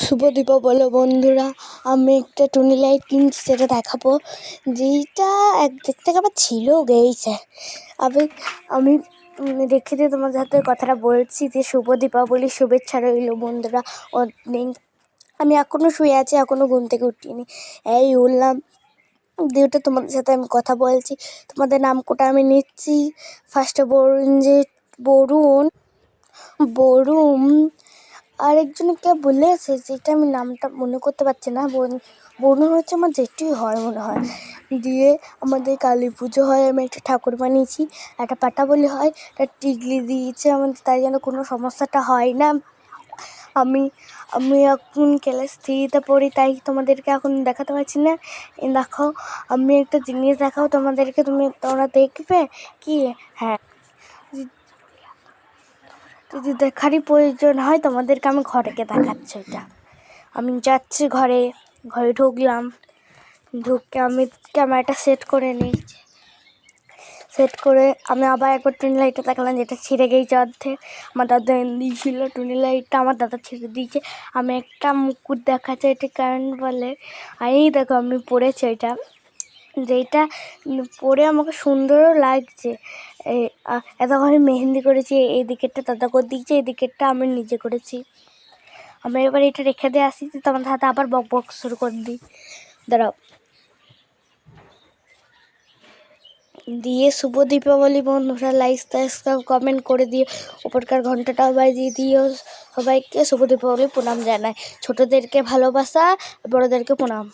শুভ দীপাবলি বন্ধুরা, আমি একটা টুনি লাইট কিনছি, সেটা দেখাবো। যেইটা দেখতে আবার ছিল গেছে। আমি আমি রেখে দিয়ে তোমাদের হাতে কথাটা বলছি যে শুভ দীপাবলির শুভেচ্ছা রইল বন্ধুরা। অনেক আমি এখনও শুয়ে আছি, এখনও ঘুম থেকে উঠিনি। এই উঠলাম, দিয়ে তোমাদের সাথে আমি কথা বলছি। তোমাদের নাম কোটা আমি নিচ্ছি। ফার্স্টে বরুণ আরেকজনকে বলেছে, যেটা আমি নামটা মনে করতে পারছি না। বরুণ হচ্ছে আমার যেটি হয় মনে হয়। দিয়ে আমাদের কালী পুজো হয়, আমি একটা ঠাকুর বানিয়েছি, একটা পাটা বলি হয়, একটা টিকলি দিয়েছে আমাদের, তাই জন্য কোনো সমস্যাটা হয় না। আমি এখন ক্লাস 3-তে পড়ি, তাই তোমাদেরকে এখন দেখাতে পারছি না। দেখো, আমি একটা জিনিস দেখাও তোমাদেরকে, তোমরা দেখবে কি? হ্যাঁ, যদি দেখারই প্রয়োজন হয় তোমাদেরকে আমি ঘরে গিয়ে দেখাচ্ছি। এটা আমি যাচ্ছি ঘরে ঢুকলাম, ঢুকে আমি ক্যামেরাটা সেট করে নিই। সেট করে আমি আবার একবার টুনি লাইটটা দেখালাম, যেটা ছিঁড়ে গিয়েছে অর্ধেক। আমার দাদা এনে দিয়েছিল টুনি লাইটটা, আমার দাদা ছিঁড়ে দিয়েছে। আমি একটা মুকুট দেখাচ্ছি, এটা কারেন্ট বলে। এই দেখো আমি পরেছি এটা, যেইটা পরে আমাকে সুন্দরও লাগছে। এতক্ষণ আমি মেহেন্দি করেছি, এই দিকেরটা দাদা করে দিয়েছে, এই দিকেরটা আমি নিজে করেছি। আমি এবার এটা রেখে দিয়ে আসি, তোমার হাতে আবার বক বক শুরু করে দিই। দাঁড়াও। দিয়ে শুভ দীপাবলি বন্ধুরা, লাইক সাবস্ক্রাইব কমেন্ট করে দিয়ে উপরকার ঘন্টাটাও বাজিয়ে দিও। সবাইকে শুভ দীপাবলি প্রণাম জানাই। ছোটদেরকে ভালোবাসা, বড়োদেরকে প্রণাম।